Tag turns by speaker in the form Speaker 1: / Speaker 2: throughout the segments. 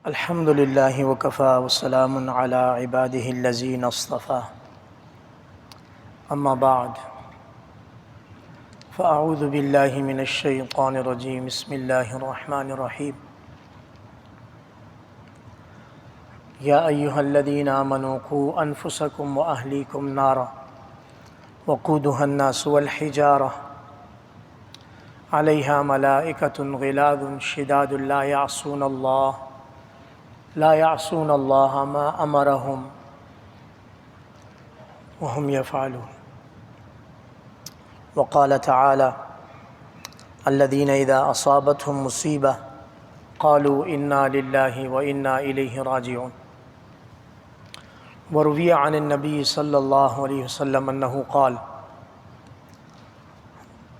Speaker 1: الحمد للہ وکفیٰ وسلام علی عبادہ الذین اصطفیٰ اما بعد فاعوذ باللہ من الشیطان الرجیم بسم اللہ الرحمن الرحیم یا ایہا الذین آمنوا قوا انفسکم واہلیکم نارا وقودها الناس والحجارہ علیہا ملائکۃ غلاظ شداد لا يعصون اللہ ما امرهم وهم يفعلون وقال تعالی الذین اذا اصابتهم مصیبہ قالوا انا للہ وانا الیہ راجعون وروی عن النبی صلی اللہ علیہ وسلم انہ قال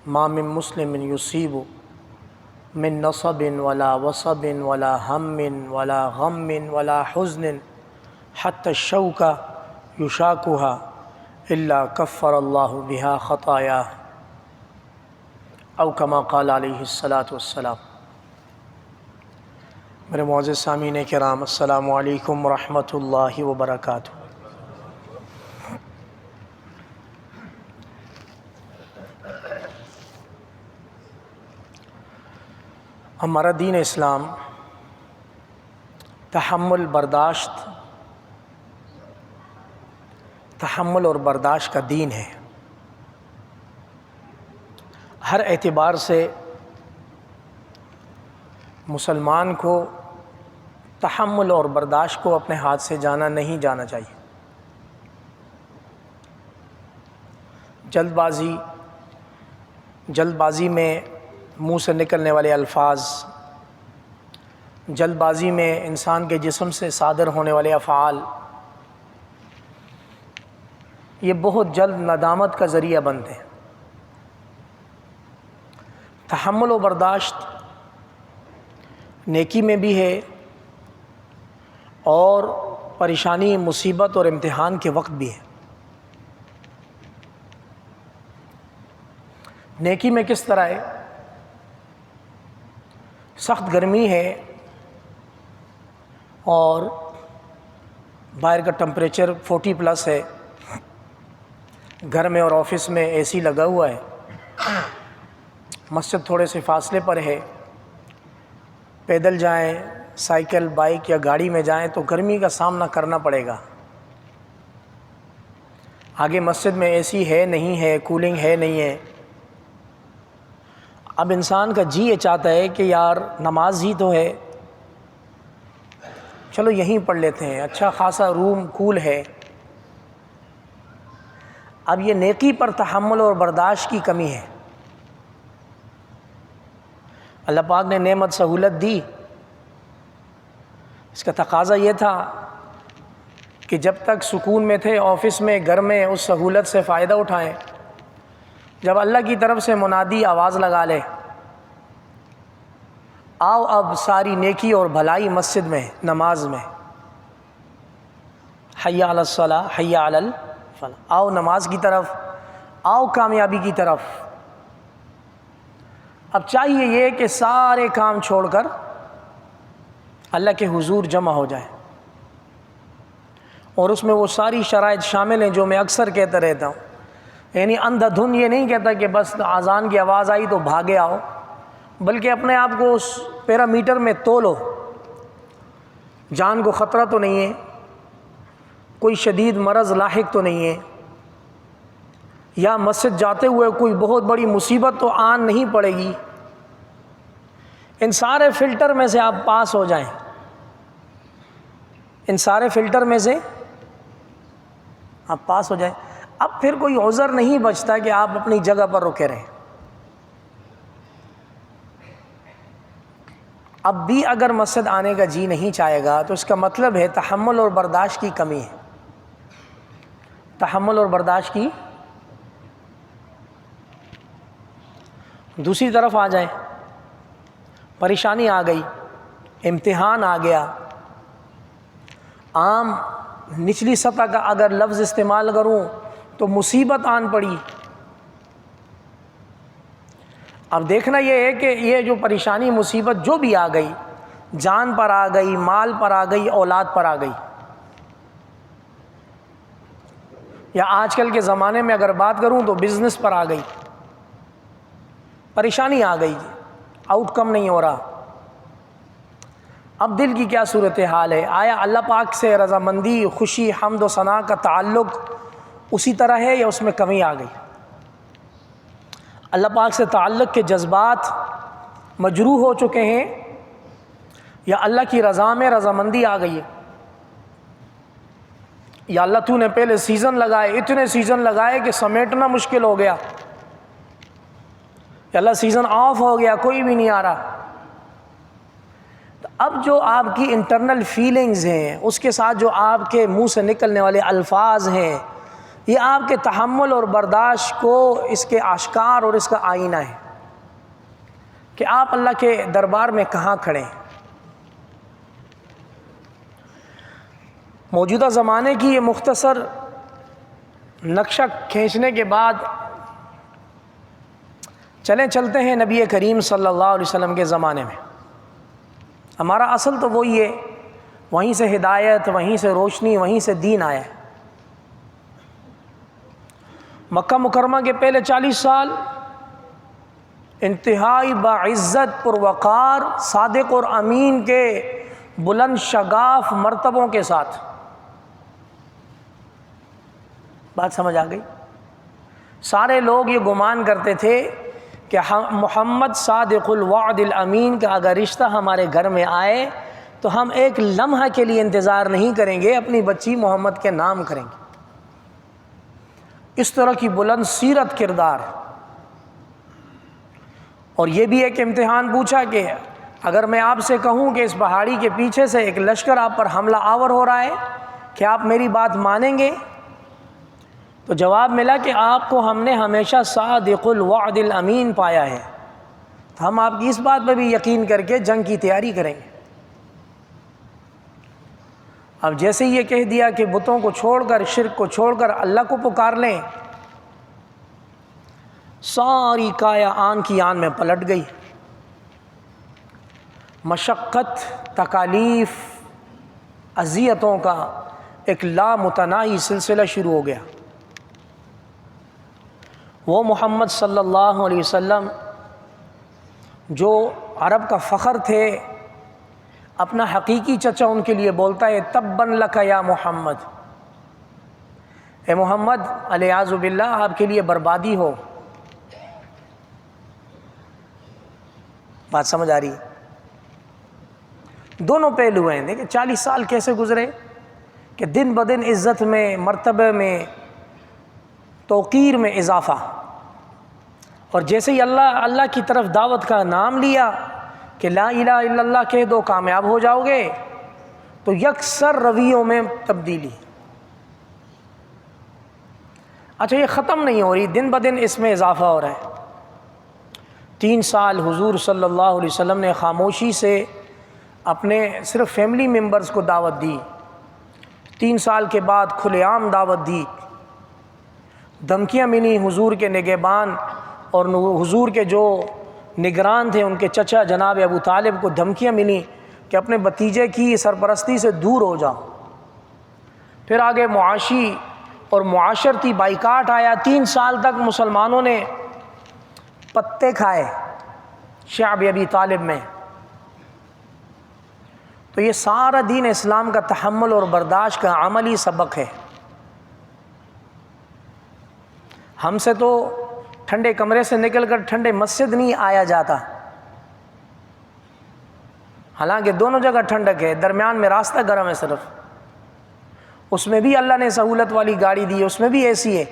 Speaker 1: ما من مسلم یصیب من نصب ولا وصب ولا هم ولا غم ولا حزن حتى الشوكة يشاكها إلا كفر الله بها خطاياه أو كما قال عليه الصلاة والسلام۔ میرے معزز سامعین کرام، السلام علیکم ورحمۃ اللہ وبرکاتہ۔ ہمارا دین اسلام تحمل اور برداشت کا دین ہے۔ ہر اعتبار سے مسلمان کو تحمل اور برداشت کو اپنے ہاتھ سے نہیں جانا چاہیے۔ جلد بازی میں منہ سے نکلنے والے الفاظ، جلد بازی میں انسان کے جسم سے صادر ہونے والے افعال، یہ بہت جلد ندامت کا ذریعہ بنتے ہیں۔ تحمل و برداشت نیکی میں بھی ہے اور پریشانی، مصیبت اور امتحان کے وقت بھی ہے۔ نیکی میں کس طرح ہے؟ سخت گرمی ہے اور باہر کا ٹمپریچر 40+ ہے، گھر میں اور آفس میں اے سی لگا ہوا ہے، مسجد تھوڑے سے فاصلے پر ہے، پیدل جائیں، سائیکل، بائک یا گاڑی میں جائیں تو گرمی کا سامنا کرنا پڑے گا۔ آگے مسجد میں اے سی ہے نہیں ہے، کولنگ ہے نہیں ہے۔ اب انسان کا جی یہ چاہتا ہے کہ یار نماز ہی تو ہے، چلو یہیں پڑھ لیتے ہیں، اچھا خاصا روم کول ہے۔ اب یہ نیکی پر تحمل اور برداشت کی کمی ہے۔ اللہ پاک نے نعمت سہولت دی، اس کا تقاضا یہ تھا کہ جب تک سکون میں تھے، آفس میں، گھر میں، اس سہولت سے فائدہ اٹھائیں۔ جب اللہ کی طرف سے منادی آواز لگا لے، آؤ اب ساری نیکی اور بھلائی مسجد میں، نماز میں، حی علی الصلاۃ، حی علی الفلاح، آؤ نماز کی طرف، آؤ کامیابی کی طرف۔ اب چاہیے یہ کہ سارے کام چھوڑ کر اللہ کے حضور جمع ہو جائیں، اور اس میں وہ ساری شرائط شامل ہیں جو میں اکثر کہتا رہتا ہوں۔ یعنی اندھا دھن یہ نہیں کہتا کہ بس اذان کی آواز آئی تو بھاگے آؤ، بلکہ اپنے آپ کو اس پیرامیٹر میں تولو۔ جان کو خطرہ تو نہیں ہے، کوئی شدید مرض لاحق تو نہیں ہے، یا مسجد جاتے ہوئے کوئی بہت بڑی مصیبت تو آن نہیں پڑے گی۔ ان سارے فلٹر میں سے آپ پاس ہو جائیں، ان سارے فلٹر میں سے آپ پاس ہو جائیں، اب پھر کوئی عذر نہیں بچتا کہ آپ اپنی جگہ پر رکے رہیں۔ اب بھی اگر مسجد آنے کا جی نہیں چاہے گا تو اس کا مطلب ہے تحمل اور برداشت کی کمی ہے۔ تحمل اور برداشت کی۔ دوسری طرف آ جائیں، پریشانی آ گئی، امتحان آ گیا، عام نچلی سطح کا اگر لفظ استعمال کروں تو مصیبت آن پڑی۔ اب دیکھنا یہ ہے کہ یہ جو پریشانی، مصیبت جو بھی آ گئی، جان پر آ گئی، مال پر آ گئی، اولاد پر آ گئی. یا آج کل کے زمانے میں اگر بات کروں تو بزنس پر آ گئی، پریشانی آ گئی، آؤٹ کم نہیں ہو رہا. اب دل کی کیا صورتحال ہے؟ آیا اللہ پاک سے رضامندی، خوشی، حمد و ثنا کا تعلق اسی طرح ہے یا اس میں کمی آ گئی؟ اللہ پاک سے تعلق کے جذبات مجروح ہو چکے ہیں یا اللہ کی رضا میں رضامندی آ گئی ہے؟ یا اللہ تو نے پہلے سیزن لگائے، اتنے سیزن لگائے کہ سمیٹنا مشکل ہو گیا، یا اللہ سیزن آف ہو گیا، کوئی بھی نہیں آ رہا. اب جو آپ کی انٹرنل فیلنگز ہیں، اس کے ساتھ جو آپ کے منہ سے نکلنے والے الفاظ ہیں، یہ آپ کے تحمل اور برداشت کو اس کے آشکار اور اس کا آئینہ ہے کہ آپ اللہ کے دربار میں کہاں کھڑے ہیں. موجودہ زمانے کی یہ مختصر نقشہ کھینچنے کے بعد چلتے ہیں نبی کریم صلی اللہ علیہ وسلم کے زمانے میں. ہمارا اصل تو وہی ہے، وہیں سے ہدایت، وہیں سے روشنی، وہیں سے دین آیا ہے. مکہ مکرمہ کے پہلے 40 سال انتہائی باعزت، پروقار، صادق اور امین کے بلند شگاف مرتبوں کے ساتھ. بات سمجھ آ گئی؟ سارے لوگ یہ گمان کرتے تھے کہ محمد صادق الوعد الامین کا اگر رشتہ ہمارے گھر میں آئے تو ہم ایک لمحہ کے لیے انتظار نہیں کریں گے، اپنی بچی محمد کے نام کریں گے. اس طرح کی بلند سیرت کردار. اور یہ بھی ایک امتحان پوچھا کہ اگر میں آپ سے کہوں کہ اس پہاڑی کے پیچھے سے ایک لشکر آپ پر حملہ آور ہو رہا ہے، کہ آپ میری بات مانیں گے؟ تو جواب ملا کہ آپ کو ہم نے ہمیشہ صادق الوعد الامین پایا ہے، تو ہم آپ کی اس بات پہ بھی یقین کر کے جنگ کی تیاری کریں گے. اب جیسے یہ کہہ دیا کہ بتوں کو چھوڑ کر، شرک کو چھوڑ کر اللہ کو پکار لیں، ساری کایا آن کی آن میں پلٹ گئی. مشقت، تکالیف، اذیتوں کا ایک لامتناہی سلسلہ شروع ہو گیا. وہ محمد صلی اللہ علیہ وسلم جو عرب کا فخر تھے، اپنا حقیقی چچا ان کے لیے بولتا ہے تبا لک یا محمد، اے محمد الیاذ باللہ آپ کے لیے بربادی ہو. بات سمجھ آ رہی ہے؟ دونوں پہلو ہیں. دیکھیں 40 سال کیسے گزرے کہ دن بدن عزت میں، مرتبہ میں، توقیر میں اضافہ. اور جیسے ہی اللہ کی طرف دعوت کا نام لیا کہ لا الہ الا اللہ کہہ دو کامیاب ہو جاؤ گے، تو یکسر رویوں میں تبدیلی. اچھا یہ ختم نہیں ہو رہی، دن بدن اس میں اضافہ ہو رہا ہے. 3 سال حضور صلی اللہ علیہ وسلم نے خاموشی سے اپنے صرف فیملی ممبرز کو دعوت دی. 3 سال کے بعد کھلے عام دعوت دی. دھمکیاں ملی حضور کے نگہبان اور حضور کے جو نگران تھے، ان کے چچا جناب ابو طالب کو دھمکیاں ملی کہ اپنے بھتیجے کی سرپرستی سے دور ہو جاؤ. پھر آگے معاشی اور معاشرتی بائیکاٹ آیا. 3 سال تک مسلمانوں نے پتے کھائے شعب ابی طالب میں. تو یہ سارا دین اسلام کا تحمل اور برداشت کا عملی سبق ہے. ہم سے تو ٹھنڈے کمرے سے نکل کر ٹھنڈے مسجد نہیں آیا جاتا، حالانکہ دونوں جگہ ٹھنڈک ہے، درمیان میں راستہ گرم ہے صرف. اس میں بھی اللہ نے سہولت والی گاڑی دی ہے، اس میں بھی اے سی ہے.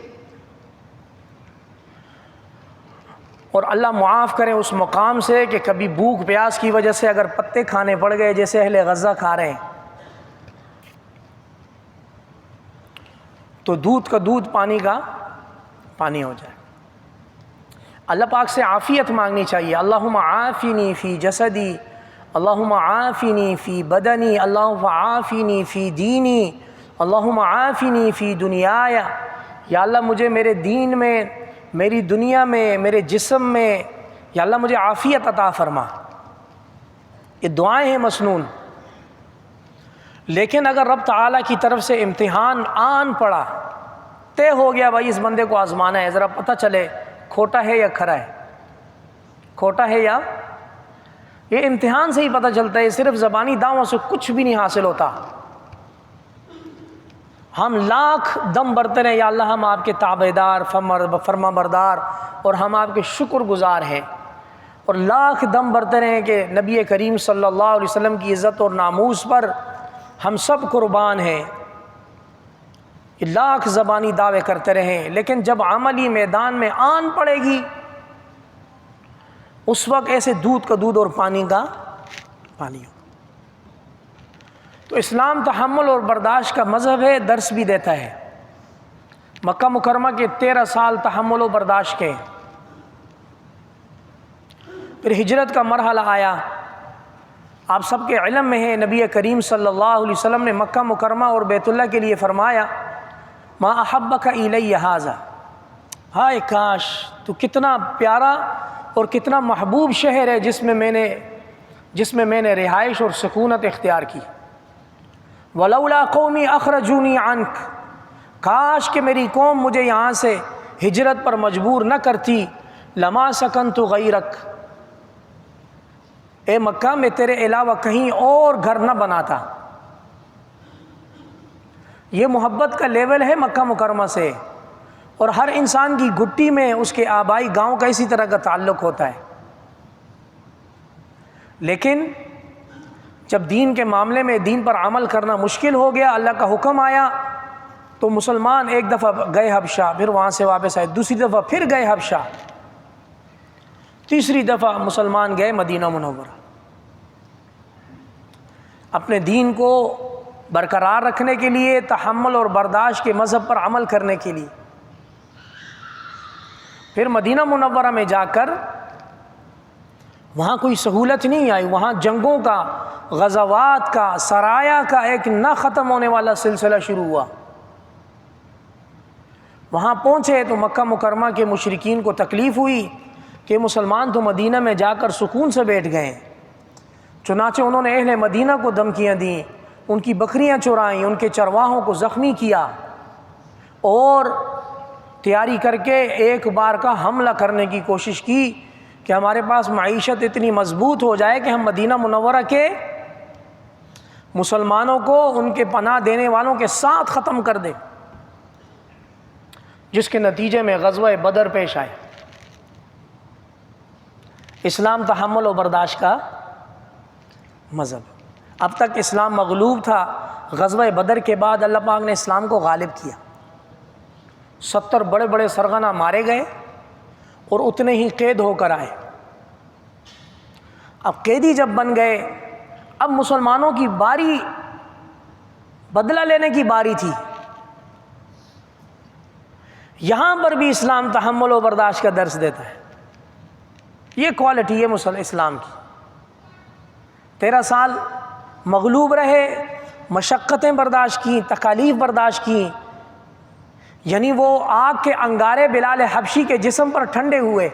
Speaker 1: اور اللہ معاف کرے اس مقام سے کہ کبھی بھوک پیاس کی وجہ سے اگر پتے کھانے پڑ گئے جیسے اہل غزہ کھا رہے ہیں، تو دودھ کا دودھ، پانی کا پانی ہو جائے. اللہ پاک سے عافیت مانگنی چاہیے. اللہم عافنی فی جسدی، اللہم عافنی فی بدنی، اللہم عافنی فی دینی، اللہم عافنی فی دنیایا. یا اللہ مجھے میرے دین میں، میری دنیا میں، میرے جسم میں، یا اللہ مجھے عافیت عطا فرما. یہ دعائیں ہیں مسنون. لیکن اگر رب تعالیٰ کی طرف سے امتحان آن پڑا، طے ہو گیا بھائی اس بندے کو آزمانا ہے، ذرا پتہ چلے کھوٹا ہے یا کھرا ہے، کھوٹا ہے یا، یہ امتحان سے ہی پتہ چلتا ہے. صرف زبانی دعووں سے کچھ بھی نہیں حاصل ہوتا. ہم لاکھ دم برتے رہے یا اللہ ہم آپ کے تابعدار فرما بردار اور ہم آپ کے شکر گزار ہیں، اور لاکھ دم برتے رہے کہ نبی کریم صلی اللہ علیہ وسلم کی عزت اور ناموس پر ہم سب قربان ہیں، لاکھ زبانی دعوے کرتے رہیں، لیکن جب عملی میدان میں آن پڑے گی اس وقت ایسے دودھ کا دودھ اور پانی کا پانی ہو. تو اسلام تحمل اور برداشت کا مذہب ہے، درس بھی دیتا ہے. مکہ مکرمہ کے 13 سال تحمل و برداشت کے، پھر ہجرت کا مرحلہ آیا. آپ سب کے علم میں ہے نبی کریم صلی اللہ علیہ وسلم نے مکہ مکرمہ اور بیت اللہ کے لیے فرمایا ما احبک الی ھذا، ہائے کاش تو کتنا پیارا اور کتنا محبوب شہر ہے جس میں میں نے رہائش اور سکونت اختیار کی. ولولا قومی اخرجونی عنک، کاش کہ میری قوم مجھے یہاں سے ہجرت پر مجبور نہ کرتی. لما سکنت غیرک، اے مکہ میں تیرے علاوہ کہیں اور گھر نہ بناتا. یہ محبت کا لیول ہے مکہ مکرمہ سے، اور ہر انسان کی گھٹی میں اس کے آبائی گاؤں کا اسی طرح کا تعلق ہوتا ہے. لیکن جب دین کے معاملے میں دین پر عمل کرنا مشکل ہو گیا، اللہ کا حکم آیا، تو مسلمان ایک دفعہ گئے حبشہ، پھر وہاں سے واپس آئے، دوسری دفعہ پھر گئے حبشہ، تیسری دفعہ مسلمان گئے مدینہ منورہ. اپنے دین کو برقرار رکھنے کے لیے، تحمل اور برداشت کے مذہب پر عمل کرنے کے لیے. پھر مدینہ منورہ میں جا کر وہاں کوئی سہولت نہیں آئی، وہاں جنگوں کا، غزوات کا، سرایا کا ایک نہ ختم ہونے والا سلسلہ شروع ہوا. وہاں پہنچے تو مکہ مکرمہ کے مشرکین کو تکلیف ہوئی کہ مسلمان تو مدینہ میں جا کر سکون سے بیٹھ گئے. چنانچہ انہوں نے اہل مدینہ کو دھمکیاں دیں، ان کی بکریاں چرائیں، ان کے چرواہوں کو زخمی کیا، اور تیاری کر کے ایک بار کا حملہ کرنے کی کوشش کی کہ ہمارے پاس معیشت اتنی مضبوط ہو جائے کہ ہم مدینہ منورہ کے مسلمانوں کو ان کے پناہ دینے والوں کے ساتھ ختم کر دیں، جس کے نتیجے میں غزوہ بدر پیش آئے. اسلام تحمل و برداشت کا مذہب. اب تک اسلام مغلوب تھا، غزوہ بدر کے بعد اللہ پاک نے اسلام کو غالب کیا. 70 بڑے بڑے سرغنہ مارے گئے اور اتنے ہی قید ہو کر آئے. اب قیدی جب بن گئے، اب مسلمانوں کی باری، بدلہ لینے کی باری تھی. یہاں پر بھی اسلام تحمل و برداشت کا درس دیتا ہے. یہ کوالٹی ہے اسلام کی. 13 سال مغلوب رہے، مشقتیں برداشت کیں، تکالیف برداشت کیں، یعنی وہ آگ کے انگارے بلال حبشی کے جسم پر ٹھنڈے ہوئے،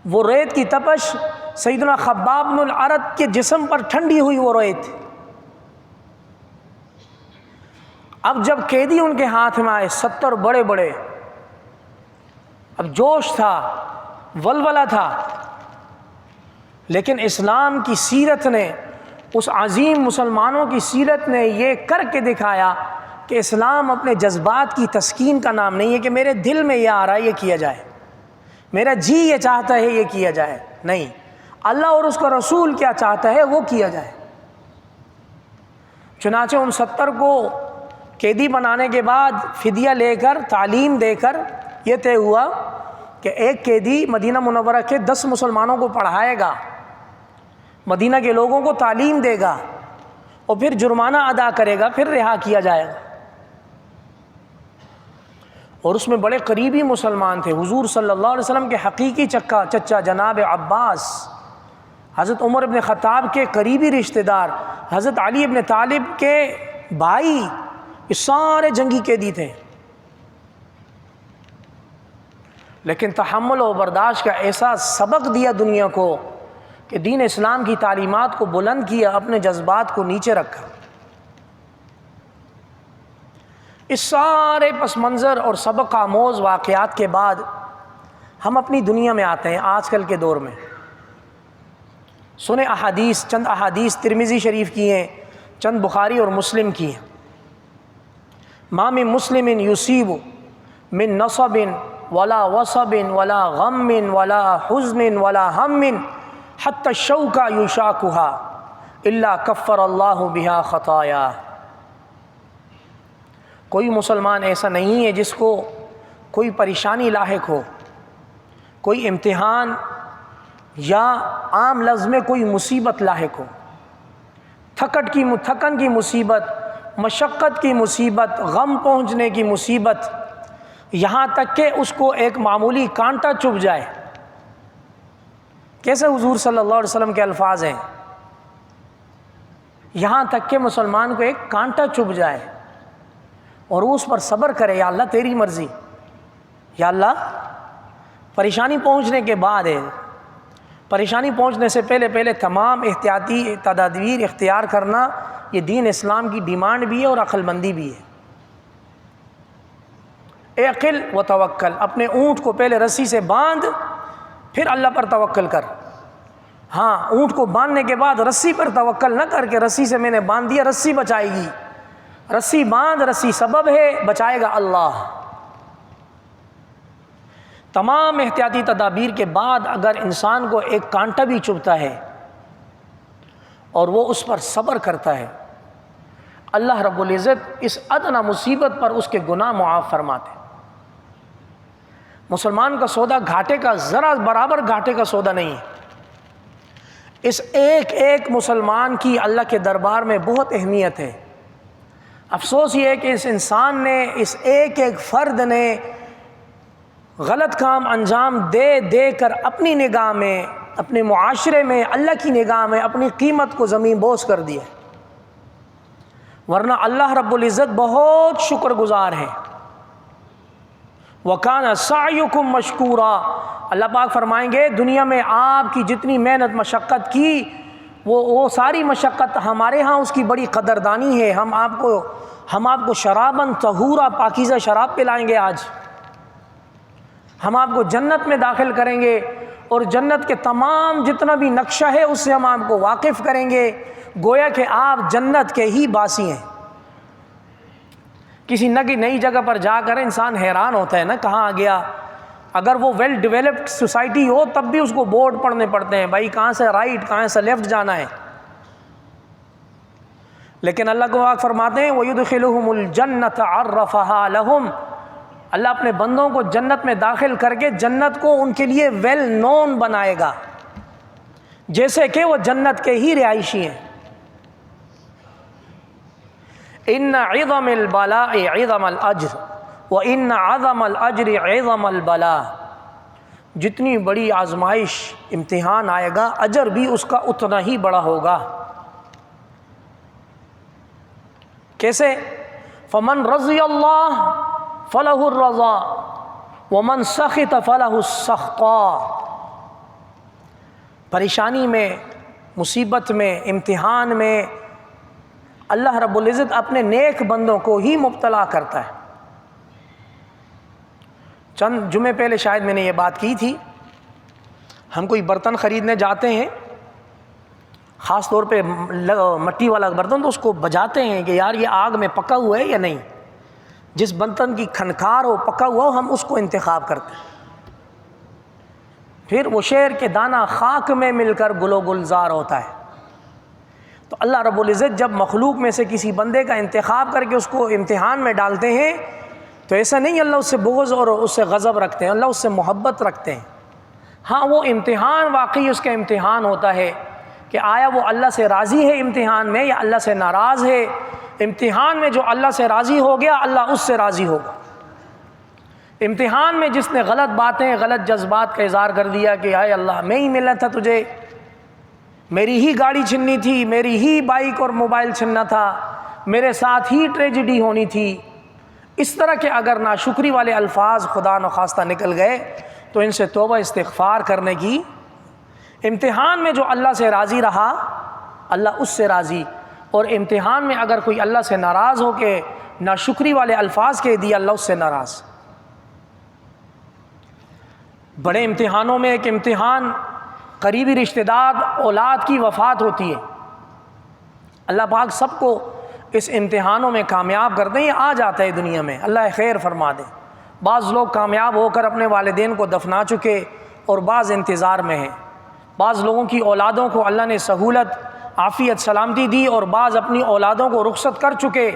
Speaker 1: وہ ریت کی تپش سیدنا خباب بن الارت کے جسم پر ٹھنڈی ہوئی وہ ریت. اب جب قیدی ان کے ہاتھ میں آئے 70 بڑے بڑے، اب جوش تھا، ولولہ تھا، لیکن اسلام کی سیرت نے، اس عظیم مسلمانوں کی سیرت نے یہ کر کے دکھایا کہ اسلام اپنے جذبات کی تسکین کا نام نہیں ہے کہ میرے دل میں یہ آ رہا ہے یہ کیا جائے، میرا جی یہ چاہتا ہے یہ کیا جائے. نہیں، اللہ اور اس کا رسول کیا چاہتا ہے وہ کیا جائے. چنانچہ ان 70 کو قیدی بنانے کے بعد فدیہ لے کر، تعلیم دے کر یہ طے ہوا کہ ایک قیدی مدینہ منورہ کے 10 مسلمانوں کو پڑھائے گا، مدینہ کے لوگوں کو تعلیم دے گا، اور پھر جرمانہ ادا کرے گا، پھر رہا کیا جائے گا. اور اس میں بڑے قریبی مسلمان تھے، حضور صلی اللہ علیہ وسلم کے حقیقی چچا جناب عباس، حضرت عمر ابن خطاب کے قریبی رشتہ دار، حضرت علی ابن طالب کے بھائی، یہ سارے جنگی قیدی تھے. لیکن تحمل و برداشت کا ایسا سبق دیا دنیا کو کہ دین اسلام کی تعلیمات کو بلند کیا، اپنے جذبات کو نیچے رکھا۔ اس سارے پس منظر اور سبق آموز واقعات کے بعد ہم اپنی دنیا میں آتے ہیں آج کل کے دور میں۔ سنیں احادیث، چند احادیث ترمذی شریف کی ہیں، چند بخاری اور مسلم کی ہیں۔ ما من مسلم یصیب من نصب ولا وصب ولا غم ولا حزن ولا ہم حتی الشوکۃ یشاکها الا کفر اللہ بها خطایا۔ کوئی مسلمان ایسا نہیں ہے جس کو کوئی پریشانی لاحق ہو، کوئی امتحان یا عام لفظ میں کوئی مصیبت لاحق ہو، تھکن کی مصیبت، مشقت کی مصیبت، غم پہنچنے کی مصیبت، یہاں تک کہ اس کو ایک معمولی کانٹا چبھ جائے۔ کیسے حضور صلی اللہ علیہ وسلم کے الفاظ ہیں، یہاں تک کہ مسلمان کو ایک کانٹا چبھ جائے اور اس پر صبر کرے، یا اللہ تیری مرضی، یا اللہ پریشانی پہنچنے کے بعد ہے، پریشانی پہنچنے سے پہلے تمام احتیاطی تدابیر اختیار کرنا یہ دین اسلام کی ڈیمانڈ بھی ہے اور عقل مندی بھی ہے۔ اعقل و توکل، اپنے اونٹ کو پہلے رسی سے باندھ پھر اللہ پر توکل کر۔ ہاں، اونٹ کو باندھنے کے بعد رسی پر توکل نہ کر کے رسی سے میں نے باندھ دیا رسی بچائے گی، رسی باندھ، رسی سبب ہے، بچائے گا اللہ۔ تمام احتیاطی تدابیر کے بعد اگر انسان کو ایک کانٹا بھی چبھتا ہے اور وہ اس پر صبر کرتا ہے، اللہ رب العزت اس ادنی مصیبت پر اس کے گناہ معاف فرماتے ہیں۔ مسلمان کا سودا گھاٹے کا ذرا برابر گھاٹے کا سودا نہیں ہے۔ اس ایک مسلمان کی اللہ کے دربار میں بہت اہمیت ہے۔ افسوس یہ ہے کہ اس انسان نے، اس ایک فرد نے غلط کام انجام دے کر اپنی نگاہ میں، اپنے معاشرے میں، اللہ کی نگاہ میں اپنی قیمت کو زمین بوس کر دیا، ورنہ اللہ رب العزت بہت شکر گزار ہے۔ وَكَانَ سَعْيُكُمْ مَشْكُورًا، اللہ پاک فرمائیں گے دنیا میں آپ کی جتنی محنت مشقت کی وہ ساری مشقت ہمارے ہاں اس کی بڑی قدردانی ہے۔ ہم آپ کو شراباً طہورا، پاکیزہ شراب پلائیں گے، آج ہم آپ کو جنت میں داخل کریں گے اور جنت کے تمام جتنا بھی نقشہ ہے اس سے ہم آپ کو واقف کریں گے، گویا کہ آپ جنت کے ہی باسی ہیں۔ کسی نئی جگہ پر جا کر انسان حیران ہوتا ہے نا، کہاں آ گیا۔ اگر وہ ویل ڈیولپڈ سوسائٹی ہو تب بھی اس کو بورڈ پڑھنے پڑتے ہیں، بھائی کہاں سے رائٹ کہاں سے لیفٹ جانا ہے۔ لیکن اللہ کو پاک فرماتے ہیں وَيُدْخِلُهُمُ الْجَنَّةَ عَرَّفَهَا لَهُمْ، اللہ اپنے بندوں کو جنت میں داخل کر کے جنت کو ان کے لیے ویل نون بنائے گا، جیسے کہ وہ جنت کے ہی رہائشی ہیں۔ ان عظم البلاء عظم الاجر وان عظم الاجر عظم البلاء، جتنی بڑی آزمائش امتحان آئے گا اجر بھی اس کا اتنا ہی بڑا ہوگا۔ کیسے؟ فمن رضی اللہ فلہ الرضا ومن سخط فلہ السخطاء، پریشانی میں، مصیبت میں، امتحان میں اللہ رب العزت اپنے نیک بندوں کو ہی مبتلا کرتا ہے۔ چند جمعے پہلے شاید میں نے یہ بات کی تھی، ہم کوئی برتن خریدنے جاتے ہیں، خاص طور پہ مٹی والا برتن، تو اس کو بجاتے ہیں کہ یار یہ آگ میں پکا ہوا ہے یا نہیں، جس برتن کی کھنکار ہو، پکا ہوا ہو، ہم اس کو انتخاب کرتے ہیں۔ پھر وہ شعر کے دانہ خاک میں مل کر گل و گلزار ہوتا ہے۔ تو اللہ رب العزت جب مخلوق میں سے کسی بندے کا انتخاب کر کے اس کو امتحان میں ڈالتے ہیں تو ایسا نہیں اللہ اس سے بغض اور اس سے غضب رکھتے ہیں، اللہ اس سے محبت رکھتے ہیں۔ ہاں، وہ امتحان واقعی اس کا امتحان ہوتا ہے کہ آیا وہ اللہ سے راضی ہے امتحان میں یا اللہ سے ناراض ہے۔ امتحان میں جو اللہ سے راضی ہو گیا اللہ اس سے راضی ہوگا۔ امتحان میں جس نے غلط باتیں، غلط جذبات کا اظہار کر دیا کہ اے اللہ میں ہی ملنا تھا تجھے، میری ہی گاڑی چھننی تھی، میری ہی بائک اور موبائل چھننا تھا، میرے ساتھ ہی ٹریجڈی ہونی تھی، اس طرح کے اگر ناشکری والے الفاظ خدا نخواستہ نکل گئے تو ان سے توبہ استغفار کرنے کی امتحان میں جو اللہ سے راضی رہا اللہ اس سے راضی، اور امتحان میں اگر کوئی اللہ سے ناراض ہو کے ناشکری والے الفاظ کہہ دیا اللہ اس سے ناراض۔ بڑے امتحانوں میں ایک امتحان قریبی رشتہ دار اولاد کی وفات ہوتی ہے۔ اللہ پاک سب کو اس امتحانوں میں کامیاب کر دیں، یہ آ جاتا ہے دنیا میں، اللہ خیر فرما دے۔ بعض لوگ کامیاب ہو کر اپنے والدین کو دفنا چکے اور بعض انتظار میں ہیں، بعض لوگوں کی اولادوں کو اللہ نے سہولت عافیت سلامتی دی اور بعض اپنی اولادوں کو رخصت کر چکے۔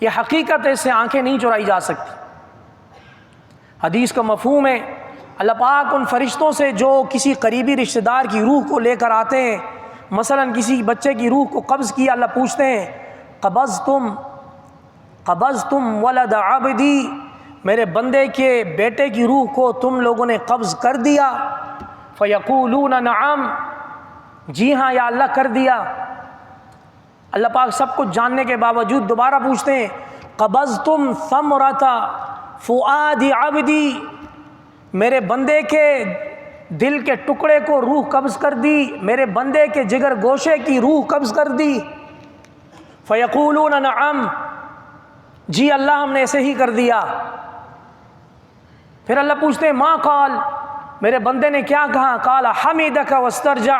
Speaker 1: یہ حقیقت ہے، اس سے آنکھیں نہیں چرائی جا سکتی۔ حدیث کا مفہوم ہے اللہ پاک ان فرشتوں سے جو کسی قریبی رشتہ دار کی روح کو لے کر آتے ہیں، مثلا کسی بچے کی روح کو قبض کیا، اللہ پوچھتے ہیں قبضتم ولد عبدی، میرے بندے کے بیٹے کی روح کو تم لوگوں نے قبض کر دیا؟ فیقولون نعم، جی ہاں یا اللہ کر دیا۔ اللہ پاک سب کچھ جاننے کے باوجود دوبارہ پوچھتے ہیں قبضتم ثمرۃ فؤاد عبدی، میرے بندے کے دل کے ٹکڑے کو روح قبض کر دی، میرے بندے کے جگر گوشے کی روح قبض کر دی؟ فیقولون نعم، جی اللہ ہم نے ایسے ہی کر دیا۔ پھر اللہ پوچھتے ہیں ما قال، میرے بندے نے کیا کہا؟ قال حمدک واسترجع،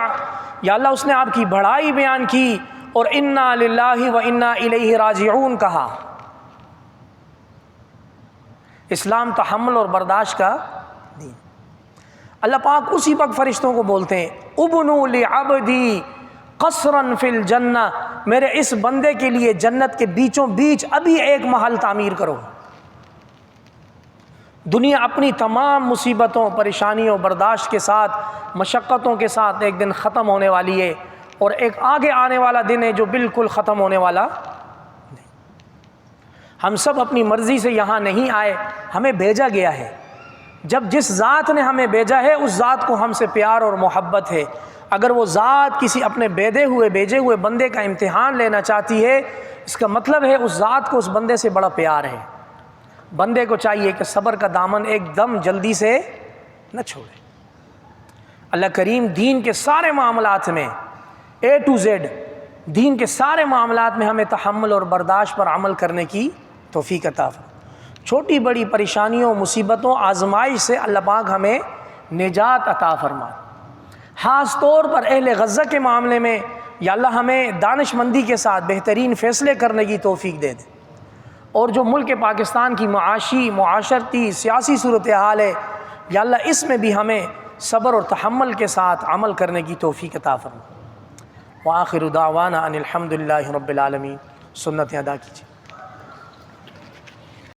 Speaker 1: یا اللہ اس نے آپ کی بڑائی بیان کی اور انا للہ و انا الیہ راجعون کہا۔ اسلام تحمل اور برداشت کا دین۔ اللہ پاک اسی وقت فرشتوں کو بولتے ہیں ابنوا لعبدی قصرا فی الجنہ، میرے اس بندے کے لیے جنت کے بیچوں بیچ ابھی ایک محل تعمیر کرو۔ دنیا اپنی تمام مصیبتوں پریشانیوں برداشت کے ساتھ مشقتوں کے ساتھ ایک دن ختم ہونے والی ہے، اور ایک آگے آنے والا دن ہے جو بالکل ختم ہونے والا نہیں۔ ہم سب اپنی مرضی سے یہاں نہیں آئے، ہمیں بھیجا گیا ہے۔ جب جس ذات نے ہمیں بھیجا ہے اس ذات کو ہم سے پیار اور محبت ہے۔ اگر وہ ذات کسی اپنے بھیجے ہوئے بندے کا امتحان لینا چاہتی ہے، اس کا مطلب ہے اس ذات کو اس بندے سے بڑا پیار ہے۔ بندے کو چاہیے کہ صبر کا دامن ایک دم جلدی سے نہ چھوڑے۔ اللہ کریم دین کے سارے معاملات میں A to Z، دین کے سارے معاملات میں ہمیں تحمل اور برداشت پر عمل کرنے کی توفیق عطا فرمائے۔ چھوٹی بڑی پریشانیوں مصیبتوں آزمائش سے اللہ پاک ہمیں نجات عطا فرمائے۔ خاص طور پر اہل غزہ کے معاملے میں یا اللہ ہمیں دانش مندی کے ساتھ بہترین فیصلے کرنے کی توفیق دے دے، اور جو ملک پاکستان کی معاشی معاشرتی سیاسی صورتحال ہے یا اللہ اس میں بھی ہمیں صبر اور تحمل کے ساتھ عمل کرنے کی توفیق عطا فرمائے۔ وآخر دعوانا ان الحمد للہ رب العالمین۔ سنتیں ادا کیجیے۔